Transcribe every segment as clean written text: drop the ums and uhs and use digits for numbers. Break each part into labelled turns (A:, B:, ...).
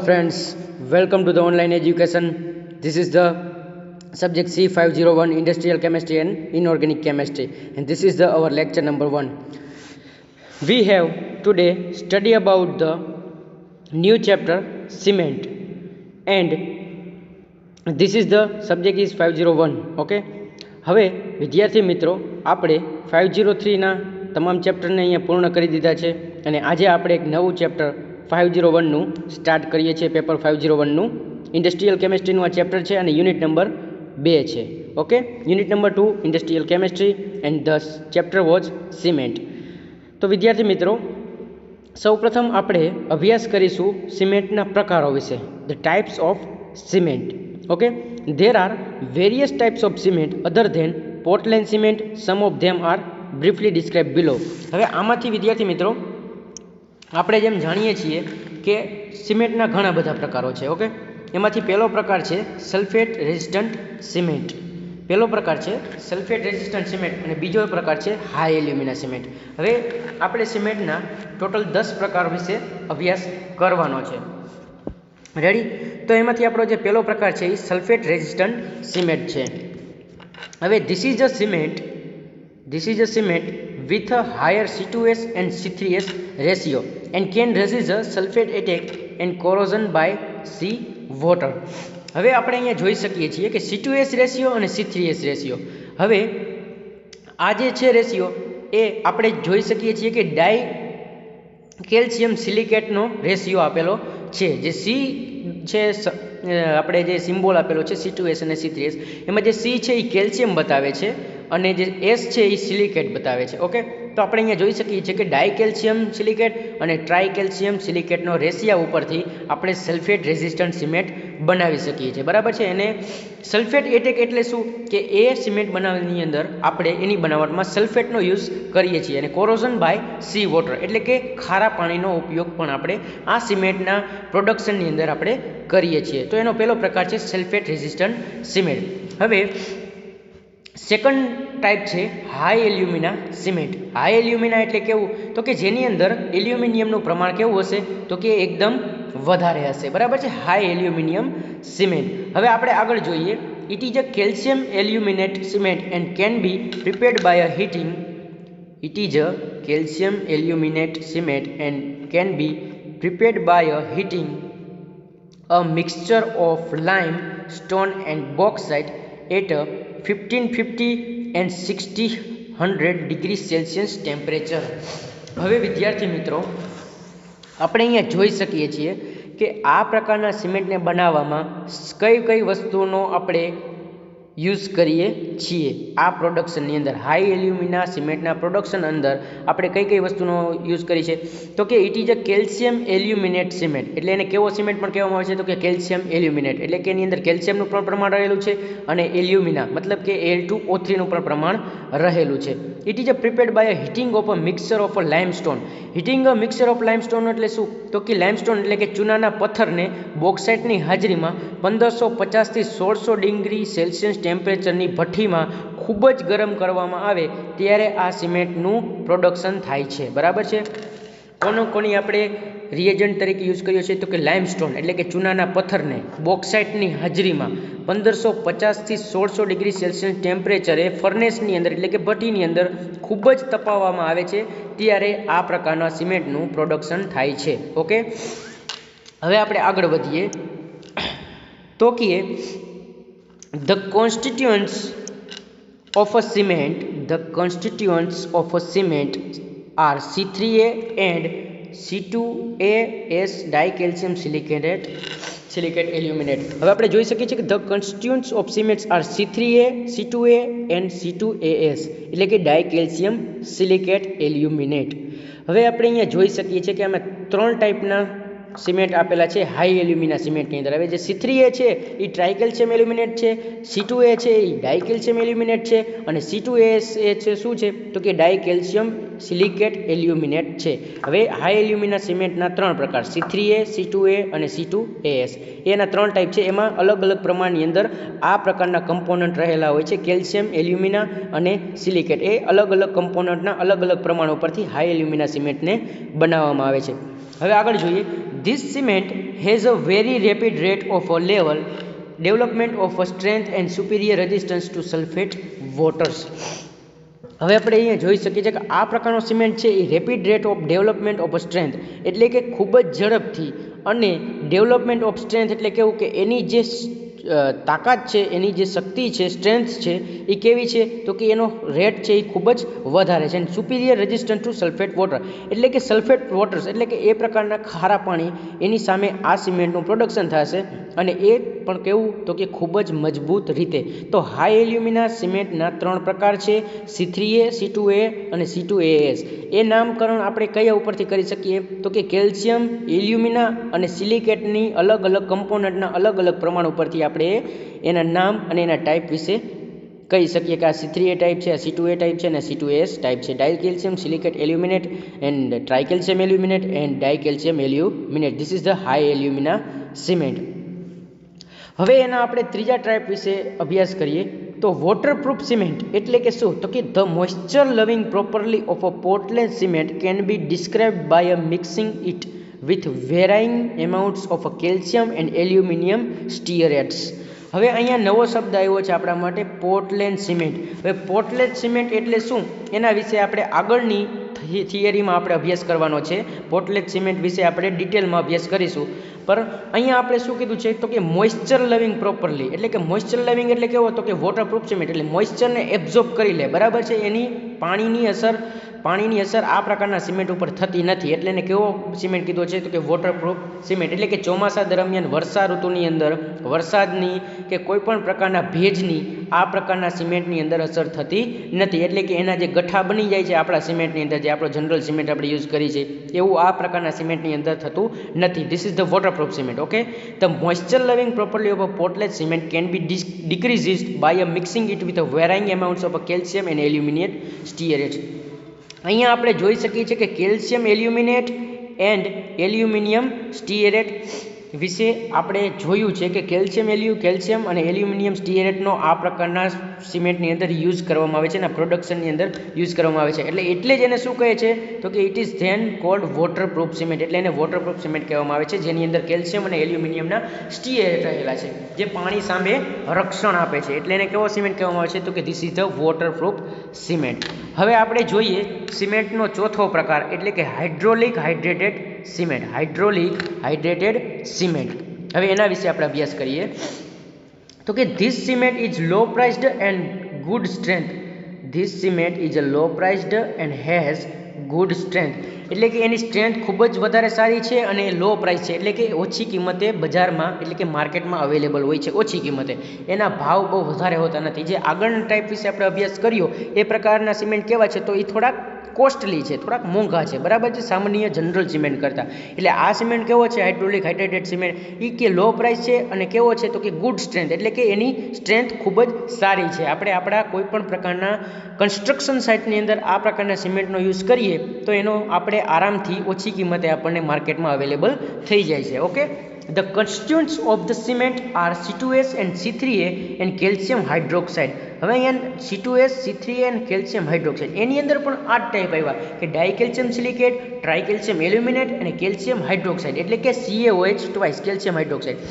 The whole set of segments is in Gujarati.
A: Friends, welcome to the online education. This is the subject C501 Industrial Chemistry and Inorganic Chemistry, and this is our lecture number 1. We have today study about the new chapter cement, and this is the subject is 501. Okay, હવે વિદ્યાર્થી મિત્રો આપણે 503 તમામ ચેપ્ટરને અહીંયા પૂર્ણ કરી દીધા છે અને આજે આપણે એક નવું ચેપ્ટર 501નું સ્ટાર્ટ કરીએ છીએ. પેપર 501નું ઇન્ડસ્ટ્રીયલ કેમેસ્ટ્રીનું આ ચેપ્ટર છે અને યુનિટ નંબર 2 છે. Okay, unit number 2 industrial chemistry and the chapter was cement. તો વિદ્યાર્થી મિત્રો સૌપ્રથમ આપણે અભ્યાસ કરીશું સિમેન્ટના પ્રકારો વિશે, the types of cement. Okay, there are various types of cement other than Portland cement. Some of them are briefly described below. હવે આમાંથી વિદ્યાર્થી મિત્રો આપણે જેમ જાણીએ છીએ કે સિમેન્ટના ઘણા બધા પ્રકારો છે. ઓકે, એમાંથી પહેલો પ્રકાર છે સલ્ફેટ રેઝિસ્ટન્ટ સિમેન્ટ. પહેલો પ્રકાર છે સલ્ફેટ રેઝિસ્ટન્ટ સિમેન્ટ અને બીજો પ્રકાર છે હાઈ એલ્યુમિના સિમેન્ટ. હવે આપણે સિમેન્ટના ટોટલ 10 પ્રકાર વિશે અભ્યાસ કરવાનો છે. રેડી? તો એમાંથી આપણો જે પહેલો પ્રકાર છે એ સલ્ફેટ રેઝિસ્ટન્ટ સિમેન્ટ છે. હવે this is a cement with a higher C2S and C3S ratio and can resist the sulfate attack and corrosion by sea water. હવે આપણે અહીંયા જોઈ શકીએ છીએ કે C2S રેશિયો અને C3S રેશિયો. હવે આ જે છે રેશિયો એ આપણે જોઈ શકીએ છીએ કે ડાઈ કેલ્શિયમ સિલિકેટનો રેશિયો આપેલો છે. જે સી છે આપણે જે સિમ્બોલ આપેલો છે C2S અને C3S, એમાં જે સી છે એ કેલ્શિયમ બતાવે છે અને જે એસ છે એ સિલિકેટ બતાવે છે. ઓકે, તો આપણે અહીંયા જોઈ શકીએ છીએ કે ડાઈ કેલ્શિયમ સિલિકેટ અને ટ્રાય કેલ્શિયમ સિલિકેટનો રેશિયા ઉપરથી આપણે સલ્ફેટ રેઝિસ્ટન્ટ સિમેન્ટ બનાવી શકીએ છીએ. બરાબર છે? એને સલ્ફેટ એટેક એટલે શું કે એ સિમેન્ટ બનાવવાની અંદર આપણે એની બનાવટમાં સલ્ફેટનો યુઝ કરીએ છીએ અને કોરોઝન બાય સી વોટર એટલે કે ખારા પાણીનો ઉપયોગ પણ આપણે આ સિમેન્ટના પ્રોડક્શનની અંદર આપણે કરીએ છીએ. તો એનો પહેલો પ્રકાર છે સલ્ફેટ રેઝિસ્ટન્ટ સિમેન્ટ. હવે સેકન્ડ ટાઈપ છે high alumina cement. High alumina એટલે કેવું તો કે જેની અંદર એલ્યુમિનિયમનું પ્રમાણ કેવું હશે તો કે એકદમ વધારે હશે. બરાબર છે? High aluminium cement. હવે આપણે આગળ જોઈએ. It is a calcium aluminate cement and can be prepared by a heating. It is a calcium aluminate cement and can be prepared by a heating a mixture of limestone and bauxite at a 1550 and 1600 degrees Celsius temperature. હવે વિદ્યાર્થી મિત્રો આપણે અહીંયા જોઈ શકીએ છીએ કે આ પ્રકારના સિમેન્ટને બનાવવામાં કઈ વસ્તુનો આપણે યુઝ કરીએ છીએ આ પ્રોડક્શનની અંદર. હાઈ એલ્યુમિના સિમેન્ટના પ્રોડક્શન અંદર આપણે કઈ વસ્તુનો યુઝ કરી છે તો કે it is a calcium aluminate cement. એટલે એને કેવો સિમેન્ટ પણ કહેવામાં આવે છે તો કે કેલ્શિયમ એલ્યુમિનેટ એટલે કે એની અંદર કેલ્શિયમનું પણ પ્રમાણ રહેલું છે અને એલ્યુમિના મતલબ કે Al2O3નું પણ પ્રમાણ રહેલું છે. It is a prepared by a heating of a mixer of a limestone. Heating a mixer of limestone એટલે શું તો કે લાઇમસ્ટોન એટલે કે ચૂનાના પથ્થરને બોક્સાઇટની હાજરીમાં 1550 થી 1600 ડિગ્રી સેલ્સિયસ ટેમ્પરેચરની ભઠ્ઠીમાં ખૂબ જ ગરમ કરવામાં આવે ત્યારે આ સિમેન્ટનું પ્રોડક્શન થાય છે. બરાબર છે? કોની આપણે રિએજન્ટ તરીકે યુઝ કર્યો છે તો કે લાઇમસ્ટોન એટલે કે ચૂનાના પથ્થરને બોક્સાઇટની હાજરીમાં 1550 થી 1600 ડિગ્રી સેલ્સિયસ ટેમ્પરેચરે ફર્નેસની અંદર એટલે કે ભઠ્ઠીની અંદર ખૂબ જ તપાવવામાં આવે છે ત્યારે આ પ્રકારના સિમેન્ટનું પ્રોડક્શન થાય છે. ઓકે, હવે આપણે આગળ વધીએ તો કે The constituents of a cement are C3A and C2AS dicalcium silicate aluminate. હવે આપણે જોઈ શકીએ છીએ કે the constituents of cements are C3A, C2A and C2AS એટલે કે dicalcium silicate aluminate. હવે આપણે અહીંયા જોઈ શકીએ છીએ કે આમાં 3 ટાઈપના સિમેન્ટ આપેલા છે હાઈ એલ્યુમિના સિમેન્ટની અંદર. હવે જે C3A છે એ ટ્રાયકેલ્શિયમ એલ્યુમિનેટ છે, C2A છે એ ડાયકેલ્શિયમ એલ્યુમિનેટ છે અને C2AS એ છે શું છે તો કે ડાયકેલ્શિયમ સિલિકેટ એલ્યુમિનેટ છે. હવે હાઈ એલ્યુમિના સિમેન્ટના 3 પ્રકાર C3A, C2A અને C2AS એના 3 ટાઈપ છે. એમાં અલગ અલગ પ્રમાણની અંદર આ પ્રકારના કમ્પોનન્ટ રહેલા હોય છે. કેલ્શિયમ એલ્યુમિના અને સિલિકેટ એ અલગ અલગ કમ્પોનન્ટના અલગ અલગ પ્રમાણ ઉપરથી હાઈ એલ્યુમિના સિમેન્ટને બનાવવામાં આવે છે. હવે આગળ જોઈએ this cement has a very rapid rate of a level development of a strength and superior resistance to sulfate waters. હવે આપણે અહીંયા જોઈ શકીએ છીએ કે આ પ્રકારનો સિમેન્ટ છે a rapid rate of development of strength એટલે કે ખૂબ જ ઝડપથી અને ડેવલપમેન્ટ ઓફ સ્ટ્રેન્થ એટલે કેવું કે એની જે તાકાત છે, એની જે શક્તિ છે, સ્ટ્રેન્થ છે એ કેવી છે તો કે એનો રેટ છે એ ખૂબ જ વધારે છે. અને superior resistant to sulphate water એટલે કે સલ્ફેટ વોટર્સ એટલે કે એ પ્રકારના ખારા પાણી એની સામે આ સિમેન્ટનું પ્રોડક્શન થશે અને એ પણ કેવું તો કે ખૂબ જ મજબૂત રીતે. તો હાઈ એલ્યુમિના સિમેન્ટના 3 પ્રકાર છે, C3A, C2A અને C2AS. એ નામકરણ આપણે કયા ઉપરથી કરી શકીએ તો કે કેલ્શિયમ, એલ્યુમિના અને સિલિકેટની અલગ અલગ કમ્પોનન્ટના અલગ અલગ પ્રમાણ ઉપરથી આપણે એના નામ અને એના ટાઈપ વિશે કહી શકીએ કે આ C3A ટાઈપ છે, આ C2A ટાઈપ છે અને C2AS ટાઈપ છે. Dicalcium silicate aluminate and tricalcium aluminate and dicalcium aluminate. This is the high alumina cement. હવે એના આપણે ત્રીજા ટાઈપ વિશે અભ્યાસ કરીએ તો વોટરપ્રૂફ સિમેન્ટ એટલે કે શું તો કે the moisture loving properly of a Portland cement can be described by a mixing it with varying amounts of calcium and aluminium stearates. હવે અહીંયા નવો શબ્દ આવ્યો છે આપણા માટે, પોર્ટલેન્ડ સિમેન્ટ. હવે પોર્ટલેન્ડ સિમેન્ટ એટલે શું એના વિશે આપણે આગળની થિયરીમાં આપણે અભ્યાસ કરવાનો છે. પોર્ટલેન્ડ સિમેન્ટ વિશે આપણે ડિટેલમાં અભ્યાસ કરીશું. પર અહીંયા આપણે શું કીધું છે તો કે મોઇસ્ચર લવિંગ પ્રોપરલી એટલે કે મોઇસ્ચર લવિંગ એટલે કેવો તો કે વોટરપ્રૂફ સિમેન્ટ એટલે મોઇસ્ચરને એબ્ઝોર્બ કરી લે, બરાબર છે. એની પાણીની અસર આ પ્રકારના સિમેન્ટ ઉપર થતી નથી એટલે એને કેવો સિમેન્ટ કીધો છે તો કે વોટરપ્રૂફ સિમેન્ટ. એટલે કે ચોમાસા દરમિયાન વર્ષા ઋતુની અંદર વરસાદની કે કોઈ પણ પ્રકારના ભેજની આ પ્રકારના સિમેન્ટની અંદર અસર થતી નથી. એટલે કે એના જે ગઠ્ઠા બની જાય છે આપણા સિમેન્ટની અંદર, જે આપણો જનરલ સિમેન્ટ આપણે યુઝ કરી છે એવું આ પ્રકારના સિમેન્ટની અંદર થતું નથી. This is the waterproof cement. Okay, the moisture loving properly of a Portland cement can be decreased by a mixing it with a varying amounts of calcium and aluminate stearate. અહીંયા આપણે જોઈ શકીએ છીએ કે calcium aluminate and aluminium stearate વિશે આપણે જોયું છે કે કેલ્શિયમ અને એલ્યુમિનિયમ સ્ટીયરેટનો આ પ્રકારના સિમેન્ટની અંદર યુઝ કરવામાં આવે છે અને પ્રોડક્શનની અંદર યુઝ કરવામાં આવે છે. એટલે જ એને શું કહે છે તો કે it is then called waterproof cement. એટલે એને વોટરપ્રૂફ સિમેન્ટ કહેવામાં આવે છે જેની અંદર કેલ્શિયમ અને એલ્યુમિનિયમના સ્ટીયરેટ રહેલા છે જે પાણી સામે રક્ષણ આપે છે. એટલે એને કેવો સિમેન્ટ કહેવામાં આવે છે તો કે this is the waterproof cement. હવે આપણે જોઈએ સિમેન્ટનો ચોથો પ્રકાર એટલે કે હાઇડ્રોલિક હાઇડ્રેટેડ સિમેન્ટ. હવે એના વિશે આપણે અભ્યાસ કરીએ તો કે this cement is low priced and good strength. This cement is a low priced and has good strength. એટલે કે એની સ્ટ્રેન્થ ખૂબ જ વધારે સારી છે અને લો પ્રાઇસ છે એટલે કે ઓછી કિંમતે બજારમાં એટલે કે માર્કેટમાં અવેલેબલ હોય છે, ઓછી કિંમતે. એના ભાવ બહુ વધારે હોતા નથી. જે આગળના ટાઈપ વિશે આપણે અભ્યાસ કર્યો એ પ્રકારના સિમેન્ટ કેવા છે તો એ થોડાક કોસ્ટલી છે, થોડાક મોંઘા છે, બરાબર છે, સામાન્ય જનરલ સિમેન્ટ કરતાં. એટલે આ સિમેન્ટ કેવો છે હાઇડ્રોલિક હાઇડ્રેટેડ સિમેન્ટ એ કે લો પ્રાઇસ છે અને કેવો છે તો કે ગુડ સ્ટ્રેન્થ એટલે કે એની સ્ટ્રેન્થ ખૂબ જ સારી છે. આપણે આપણા કોઈ પણ પ્રકારના કન્સ્ટ્રક્શન સાઇટની અંદર આ પ્રકારના સિમેન્ટનો યુઝ કરીએ તો એનો આપણે આરામથી ઓછી કિંમતે આપણને માર્કેટમાં અવેલેબલ થઈ જાય છે. Okay, the constituents of the cement are C2S and C3A and calcium hydroxide. હવે અહીંયા C2S, C3A and calcium hydroxide એની અંદર પણ આ ટાઈપ આવ્યા કે ડાયકેલ્શિયમ સિલિકેટ, ટ્રાયકેલ્શિયમ એલ્યુમિનેટ અને કેલ્શિયમ હાઇડ્રોક્સાઇડ એટલે કે CaOH ટ્વાઇસ કેલ્શિયમ હાઇડ્રોક્સાઇડ.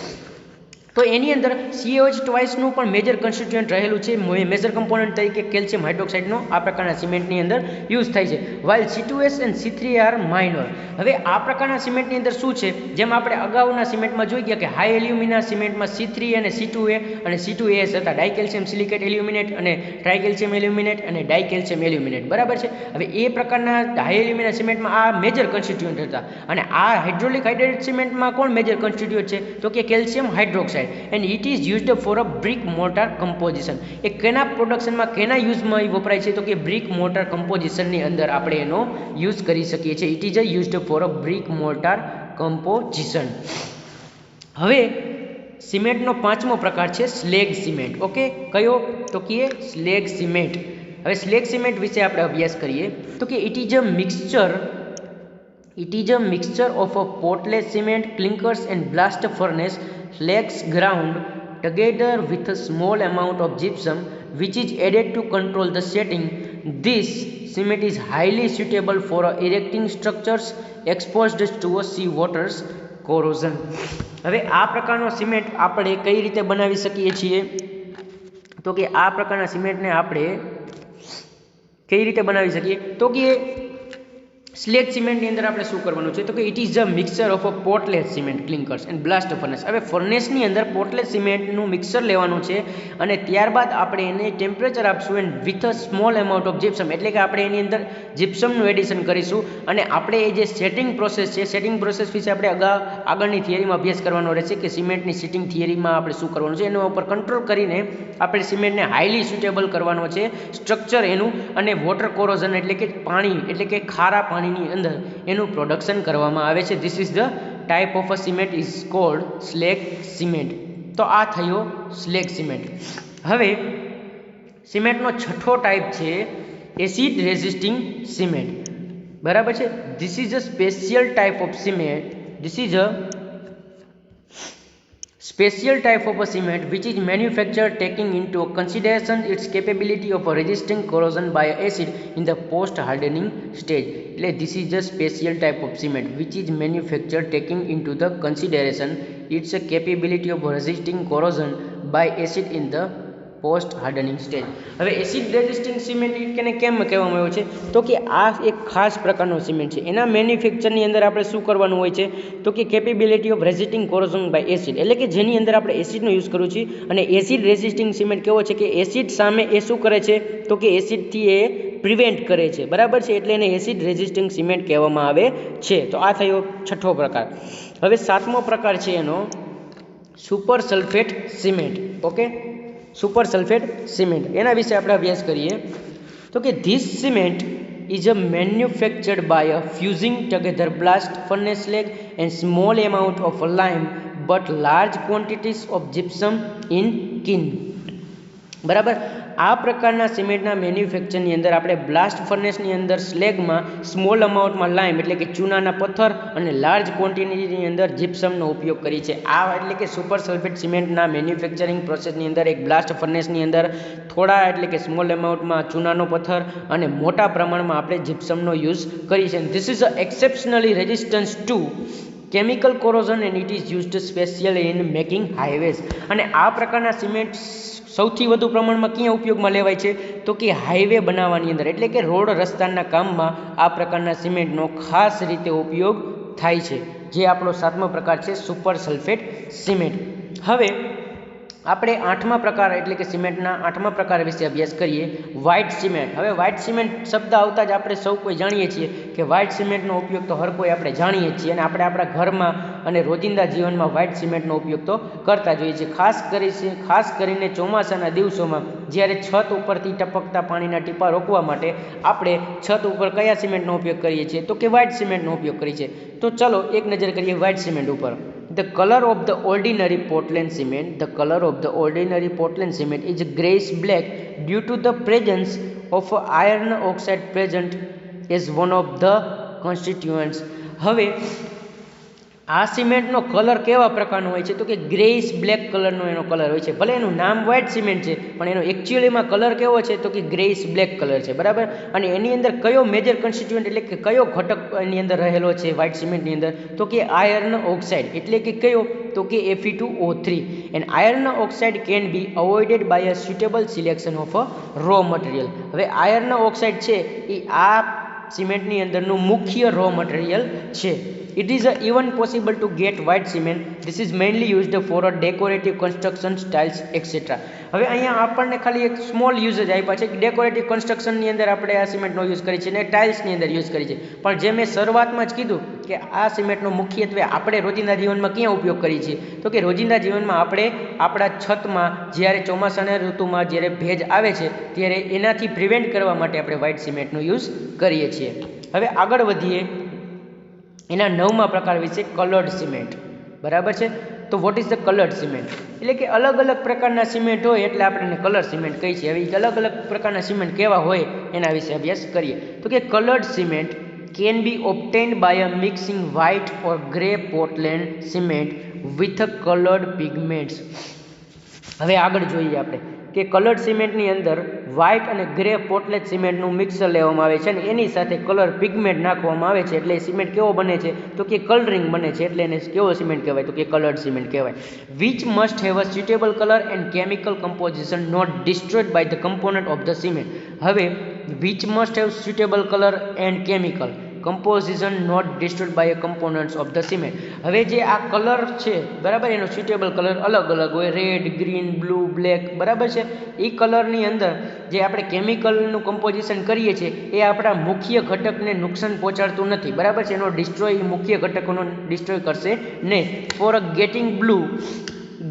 A: તો એની અંદર CaOH ટ્વાઇસનું પણ મેજર કન્સ્ટિટ્યુઅન્ટ રહેલું છે, મેજર કમ્પોનન્ટ તરીકે કેલ્શિયમ હાઇડ્રોક્સાઇડનો આ પ્રકારના સિમેન્ટની અંદર યુઝ થાય છે. while C2S and C3A are minor. હવે આ પ્રકારના સિમેન્ટની અંદર શું છે જેમ આપણે અગાઉના સિમેન્ટમાં જોઈ ગયા કે હાઈ એલ્યુમિના સિમેન્ટમાં C3A અને C2A અને C2AS હતા, ડાયકેલ્શિયમ સિલિકેટ એલ્યુમિનેટ અને ટ્રાયકેલ્શિયમ એલ્યુમિનેટ અને ડાયકેલ્શિયમ એલ્યુમિનેટ, બરાબર છે. હવે એ પ્રકારના હાઈ એલ્યુમિના સિમેન્ટમાં આ મેજર કન્સ્ટિટ્યુઅન્ટ હતા અને આ હાઇડ્રોલિક હાઇડ્રેટેડ સિમેન્ટમાં કોણ મેજર કન્સ્ટિટ્યુઅન્ટ છે તો કે calcium hydroxide. and it is used for a brick mortar composition. એ કેના પ્રોડક્શનમાં કેના યુઝમાં વપરાય છે તો કે બ્રિક મોર્ટાર કમ્પોઝિશનની અંદર આપણે એનો યુઝ કરી શકીએ છીએ. It is used for a brick mortar composition. હવે સિમેન્ટનો પાંચમો પ્રકાર છે સ્લેગ સિમેન્ટ. ઓકે, કયો તો કે સ્લેગ સિમેન્ટ. હવે સ્લેગ સિમેન્ટ વિશે આપણે અભ્યાસ કરીએ તો કે it is a mixture of a portland cement, clinkers and blast furnace slags ground together with a small amount of gypsum which is added to control the setting. This cement is highly suitable for erecting structures exposed to sea waters corrosion. હવે આ પ્રકારનો સિમેન્ટ આપણે કઈ રીતે બનાવી શકીએ છીએ? તો કે આ પ્રકારના સિમેન્ટને આપણે કઈ રીતે બનાવી શકીએ? તો કે સ્લેગ સિમેન્ટની અંદર આપણે શું કરવાનું છે? તો કે it is a mixer of a Portland cement clinkers and blast furnace. હવે ફર્નેસની અંદર પોર્ટલેસ સિમેન્ટનું મિક્સર લેવાનું છે અને ત્યારબાદ આપણે એને ટેમ્પરેચર આપશું and with a small amount of gypsum, એટલે કે આપણે એની અંદર જીપ્સમનું એડિશન કરીશું અને આપણે એ જે સેટિંગ પ્રોસેસ છે, સેટિંગ પ્રોસેસ વિશે આપણે આગળની થિયરીમાં અભ્યાસ કરવાનો રહેશે કે સિમેન્ટની સિટિંગ થિયરીમાં આપણે શું કરવાનું છે, એના ઉપર કંટ્રોલ કરીને આપણે સિમેન્ટને હાઈલી સુટેબલ કરવાનો છે સ્ટ્રક્ચર એનું, અને વોટર કોરોઝન એટલે કે પાણી એટલે કે ખારા પાણીની અંદર એનું પ્રોડક્શન કરવામાં આવે છે. This is the type of a cement is called slag cement. તો આ થયો સ્લેગ સિમેન્ટ. હવે સિમેન્ટનો છઠ્ઠો ટાઈપ છે એસિડ રેઝિસ્ટિંગ સિમેન્ટ. બરાબર છે. This is a special type of cement. This is a special type of a cement which is manufactured taking into consideration its capability of resisting corrosion by acid in the post hardening stage. એટલે this is a special type of cement which is manufactured taking into the consideration its capability of resisting corrosion by acid in the post hardening stage. હવે એસિડ રેઝિસ્ટિંગ સિમેન્ટ કેને કેમ કહેવામાં આવ્યો છે? તો કે આ એક ખાસ પ્રકારનો સિમેન્ટ છે. એના મેન્યુફેક્ચરની અંદર આપણે શું કરવાનું હોય છે? તો કે capability of resisting corrosion by acid, એટલે કે જેની અંદર આપણે એસિડનો યુઝ કરવું છે. અને એસિડ રેઝિસ્ટિંગ સિમેન્ટ કેવો છે કે એસિડ સામે એ શું કરે છે? તો કે એસિડથી એ પ્રિવેન્ટ કરે છે. બરાબર છે. એટલે એને એસિડ રેઝિસ્ટિંગ સિમેન્ટ કહેવામાં આવે છે. તો આ થયો છઠ્ઠો પ્રકાર. હવે સાતમો પ્રકાર છે એનો super sulphate cement. Okay, super sulphate cement, એના વિશે આપણે અભ્યાસ કરીએ. તો કે this cement is a manufactured by a fusing together blast furnace slag and small amount of lime but large quantities of gypsum in kiln. બરાબર. આ પ્રકારના સિમેન્ટના મેન્યુફેક્ચરની અંદર આપણે બ્લાસ્ટ ફર્નેસની અંદર સ્લેગમાં સ્મોલ અમાઉન્ટમાં લાઇમ એટલે કે ચૂનાના પથ્થર અને લાર્જ ક્વોન્ટિટીની અંદર જીપ્સમનો ઉપયોગ કરી છે. આ એટલે કે સુપર સલ્ફેટ સિમેન્ટના મેન્યુફેક્ચરિંગ પ્રોસેસની અંદર એક બ્લાસ્ટ ફર્નેસની અંદર થોડા એટલે કે સ્મોલ અમાઉન્ટમાં ચૂનાનો પથ્થર અને મોટા પ્રમાણમાં આપણે જીપ્સમનો યુઝ કરી છે. This is a exceptionally resistance to chemical corrosion and it is used specially in making highways. અને આ પ્રકારના સિમેન્ટ સૌથી વધુ પ્રમાણમાં ક્યાં ઉપયોગમાં લેવાય છે? તો કે હાઈવે બનાવવાની અંદર, એટલે કે રોડ રસ્તાના કામમાં આ પ્રકારના સિમેન્ટનો ખાસ રીતે ઉપયોગ થાય છે, જે આપણો સાતમો પ્રકાર છે સુપર સલ્ફેટ સિમેન્ટ. હવે આપણે આઠમા પ્રકાર એટલે કે સિમેન્ટના આઠમા પ્રકાર વિશે અભ્યાસ કરીએ, વ્હાઇટ સિમેન્ટ. હવે વ્હાઇટ સિમેન્ટ શબ્દ આવતા જ આપણે સૌ કોઈ જાણીએ છીએ કે વ્હાઇટ સિમેન્ટનો ઉપયોગ તો હર કોઈ આપણે જાણીએ છીએ અને આપણે આપણા ઘરમાં અને રોજિંદા જીવનમાં વ્હાઇટ સિમેન્ટનો ઉપયોગ તો કરતા જોઈએ છીએ. ખાસ કરીને ચોમાસાના દિવસોમાં જ્યારે છત ઉપરથી ટપકતા પાણીના ટીપા રોકવા માટે આપણે છત ઉપર કયા સિમેન્ટનો ઉપયોગ કરીએ છીએ? તો કે વ્હાઇટ સિમેન્ટનો ઉપયોગ કરીએ છીએ. તો ચલો એક નજર કરીએ વ્હાઇટ સિમેન્ટ ઉપર. The color of the ordinary Portland cement, the color of the ordinary Portland cement is grayish black due to the presence of iron oxide present as one of the constituents. હવે આ સિમેન્ટનો કલર કેવા પ્રકારનો હોય છે? તો કે ગ્રેઇશ બ્લેક કલરનો એનો કલર હોય છે. ભલે એનું નામ વ્હાઇટ સિમેન્ટ છે પણ એનો એકચ્યુઅલીમાં કલર કેવો છે? તો કે ગ્રેઇશ બ્લેક કલર છે. બરાબર. અને એની અંદર કયો મેજર કોન્સ્ટિટ્યુઅન્ટ એટલે કે કયો ઘટક એની અંદર રહેલો છે વ્હાઇટ સિમેન્ટની અંદર? તો કે આયર્ન ઓક્સાઇડ, એટલે કે કયો? તો કે Fe2O3. And iron oxide can be avoided by a suitable selection of a raw material. હવે આયર્ન ઓક્સાઇડ છે એ આ સિમેન્ટની અંદરનું મુખ્ય રો મટીરિયલ છે. It is even possible to get white cement. This is mainly used for a decorative construction styles etc. હવે અહીંયા આપણને ખાલી એક સ્મોલ યુઝેજ આપ્યા છે કે ડેકોરેટિવ કન્સ્ટ્રક્શનની અંદર આપણે આ સિમેન્ટનો યુઝ કરીએ છીએ અને ટાઇલ્સની અંદર યુઝ કરીએ છીએ. પણ જે મેં શરૂઆતમાં જ કીધું કે આ સિમેન્ટનો મુખ્યત્વે આપણે રોજિંદા જીવનમાં ક્યાં ઉપયોગ કરીએ છીએ? તો કે રોજિંદા જીવનમાં આપણે આપણા છતમાં જ્યારે ચોમાસાના ઋતુમાં જ્યારે ભેજ આવે છે ત્યારે એનાથી પ્રિવેન્ટ કરવા માટે આપણે વ્હાઇટ સિમેન્ટનો યુઝ કરીએ છીએ. હવે આગળ વધીએ એના નવમા પ્રકાર વિશે, કલર્ડ સિમેન્ટ. બરાબર છે. તો what is the coloured cement? એટલે કે અલગ અલગ પ્રકારના સિમેન્ટ હોય એટલે આપણે એને કલર સિમેન્ટ કહીએ છીએ. હવે અલગ અલગ પ્રકારના સિમેન્ટ કેવા હોય એના વિશે અભ્યાસ કરીએ. તો કે coloured cement can be obtained by a mixing white or grey Portland cement with a coloured pigments. હવે આગળ જોઈએ આપણે કે કલર્ડ સિમેન્ટની અંદર વ્હાઇટ અને ગ્રે પોર્ટલેન્ડ સિમેન્ટનું મિક્સર લેવામાં આવે છે અને એની સાથે કલર પિગમેન્ટ નાખવામાં આવે છે, એટલે સિમેન્ટ કેવો બને છે તો કે કલરિંગ બને છે, એટલે એને કેવો સિમેન્ટ કહેવાય તો કે કલર્ડ સિમેન્ટ કહેવાય. Which must have a suitable colour and chemical composition not destroyed by the component of the cement. હવે which must have suitable colour and chemical composition not destroyed by components of the cement. હવે જે આ કલર છે બરાબર, એનો સ્યુટેબલ કલર અલગ અલગ હોય, રેડ, ગ્રીન, બ્લુ, બ્લેક, બરાબર છે. એ કલરની અંદર જે આપણે કેમિકલનું કમ્પોઝિશન કરીએ છીએ એ આપણા મુખ્ય ઘટકને નુકસાન પહોંચાડતું નથી, બરાબર છે. એનો ડિસ્ટ્રોય મુખ્ય ઘટકોનો ડિસ્ટ્રોય કરશે નહીં. For a getting blue,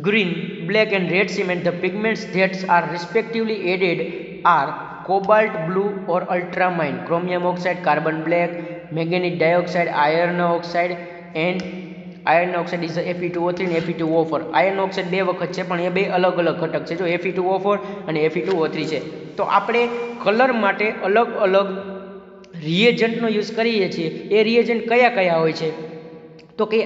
A: green, black and red cement, the pigments that are respectively added are cobalt blue or ultramarine, chromium oxide, carbon black, manganese dioxide, iron oxide, and iron oxide is Fe2O3 and Fe2O4. iron oxide બે વખત છે પણ એ બે અલગ અલગ ઘટક છે, જો Fe2O4 અને Fe2O3 છે. તો આપણે કલર માટે અલગ અલગ રિએજન્ટનો યુઝ કરીએ છીએ. એ રિએજન્ટ કયા કયા હોય છે તો કે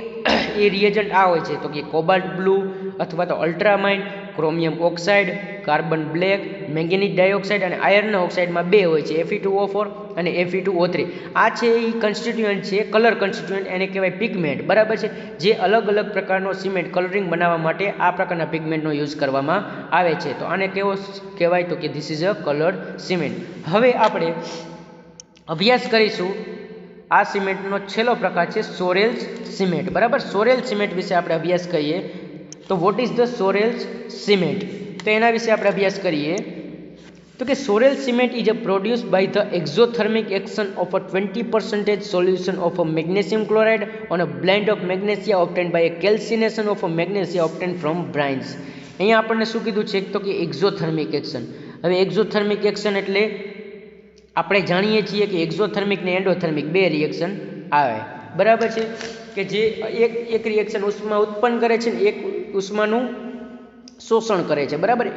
A: એ રિએજન્ટ આ હોય છે તો કે કોબાલ્ટ બ્લુ અથવા તો ultramarine, chromium oxide, carbon black, manganese dioxide અને આયર્ન ઓક્સાઇડમાં બે હોય છે, Fe2O4 અને Fe2O3. આ છે એ કન્સ્ટિટ્યુઅન્ટ છે, કલર કન્સ્ટિટ્યુઅન્ટ, એને કહેવાય પિગમેન્ટ, બરાબર છે. જે અલગ અલગ પ્રકારનો સિમેન્ટ કલરિંગ બનાવવા માટે આ પ્રકારના પિગમેન્ટનો યુઝ કરવામાં આવે છે. તો આને કેવો કહેવાય તો કે this is a coloured cement. હવે આપણે અભ્યાસ કરીશું આ સિમેન્ટનો છેલ્લો પ્રકાર છે સોરેલ્સ સિમેન્ટ, બરાબર. સોરેલ સિમેન્ટ વિશે આપણે અભ્યાસ કરીએ તો what is the Sorel's cement, તો એના વિશે આપણે અભ્યાસ કરીએ તો કે Sorel cement is produce by the exothermic action of a 20% solution of a magnesium chloride on a blend of magnesia obtained by a calcination of a magnesia obtained from brines. અહીંયા આપણને શું કીધું છે તો કે એક્ઝોથર્મિક એક્શન. હવે એક્ઝોથર્મિક એક્શન એટલે આપણે જાણીએ છીએ કે એક્ઝોથર્મિક ને એન્ડોથર્મિક બે રિએક્શન આવે, બરાબર છે, કે જે એક રિએક્શન ઉષ્મા ઉત્પન્ન કરે છે ને એક ઉષ્માનું શોષણ કરે છે, બરાબર,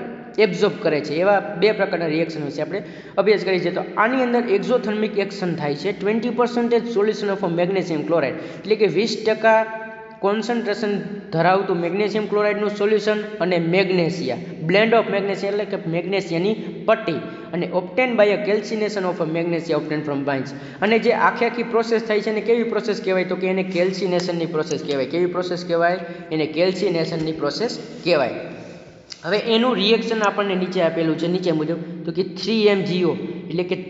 A: એબ્ઝોર્બ કરે છે. એવા બે પ્રકારના રિએક્શન વિશે આપણે અભ્યાસ કરીએ છીએ. તો આની અંદર એક્ઝોથર્મિક એક્શન થાય છે 20% સોલ્યુશન ઓફ મેગ્નેશિયમ ક્લોરાઇડ, એટલે કે 20% કોન્સન્ટ્રેશન ધરાવતું મેગ્નેશિયમ ક્લોરાઇડનું સોલ્યુશન અને મેગ્નેશિયા, બ્લેન્ડ ઓફ મેગ્નેશિયા એટલે કે મેગ્નેશિયાની પટ્ટી, અને obtain by a calcination of a magnesia obtain from brines. અને જે આખી પ્રોસેસ થાય છે એને કેવી પ્રોસેસ કહેવાય તો કે એને કેલ્સિનેશનની પ્રોસેસ કહેવાય. કેવી પ્રોસેસ કહેવાય? એને કેલ્સિનેશનની પ્રોસેસ કહેવાય. હવે એનું રિએક્શન આપણને નીચે આપેલું છે નીચે મુજબ તો કે 3MgO એટલે કે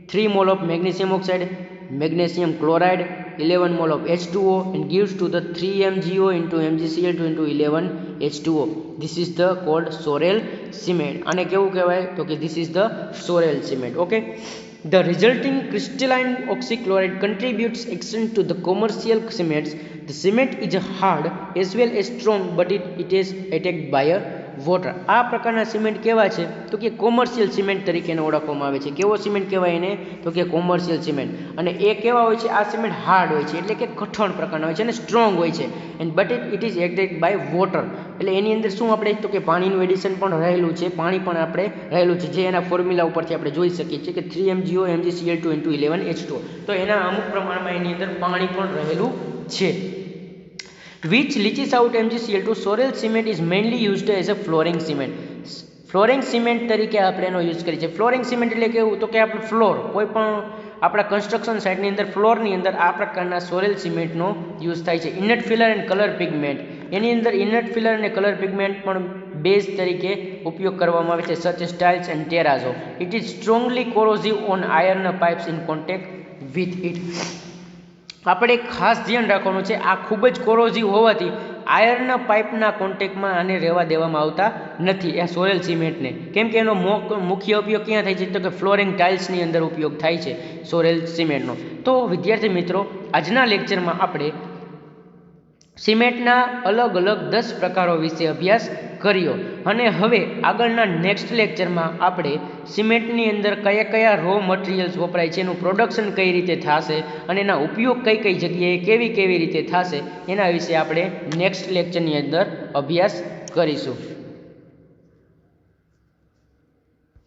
A: 3 mall of magnesium oxide, magnesium chloride, 11 mole of H2O and gives to the 3MgO into MgCl2 into 11H2O. This is the called Sorel cement. આને કેવું કહેવાય તો કે this is the Sorel cement. Okay. The resulting crystalline oxychloride contributes action to the commercial cements. The cement is hard as well as strong, but it is attacked by a water. આ પ્રકારના સિમેન્ટ કેવા છે તો કે કોમર્શિયલ સિમેન્ટ તરીકે ઓળખવામાં આવે છે. કેવો સિમેન્ટ કહેવાય એને તો કે કોમર્શિયલ સિમેન્ટ. અને એ કેવા હોય છે? આ સિમેન્ટ હાર્ડ હોય છે એટલે કે કઠણ પ્રકારના હોય છે અને સ્ટ્રોંગ હોય છે. And but it is attacked by water, એટલે એની અંદર શું આપણે તો કે પાણીનું એડિશન પણ રહેલું છે, પાણી પણ આપણે રહેલું છે, જે એના ફોર્મ્યુલા ઉપરથી આપણે જોઈ શકીએ છીએ કે 3MgO MgCl2 into 11H2O. તો એના અમુક પ્રમાણમાં એની અંદર પાણી પણ રહેલું છે. Which leaches out MgCl2. Sorel cement is mainly used as a flooring cement. Flooring cement તરીકે આપણે એનો યુઝ કરીએ છીએ. ફ્લોરિંગ સિમેન્ટ એટલે કેવું તો કે આપણે ફ્લોર, કોઈ પણ આપણા કન્સ્ટ્રક્શન સાઇટની અંદર ફ્લોરની અંદર આ પ્રકારના સોરેલ સિમેન્ટનો યુઝ થાય છે. Inert filler and colour pigment, એની અંદર ઇનટ ફિલર અને કલર પિગમેન્ટ પણ બેઝ તરીકે ઉપયોગ કરવામાં આવે છે, such styles and terrazzo. It is strongly corrosive on iron pipes in contact with it. આપણે ખાસ ધ્યાન રાખવાનું છે, આ ખૂબ જ કોરોઝિવ હોવાથી આયર્નના પાઇપના કોન્ટેક્ટમાં આને રહેવા દેવામાં આવતા નથી આ સોરેલ સિમેન્ટને. કેમ કે એનો મુખ્ય ઉપયોગ ક્યાં થાય છે તો કે ફ્લોરિંગ ટાઇલ્સની અંદર ઉપયોગ થાય છે સોરેલ સિમેન્ટનો. તો વિદ્યાર્થી મિત્રો, આજના લેક્ચરમાં આપણે સિમેન્ટના અલગ અલગ 10 પ્રકારો વિશે અભ્યાસ કર્યો. અને હવે આગળના નેક્સ્ટ લેક્ચરમાં આપણે સિમેન્ટની અંદર કયા કયા રો મટીરિયલ્સ વપરાય છે, એનું પ્રોડક્શન કઈ રીતે થશે અને એના ઉપયોગ કઈ કઈ જગ્યાએ કેવી કેવી રીતે થશે એના વિશે આપણે નેક્સ્ટ લેક્ચરની અંદર અભ્યાસ કરીશું.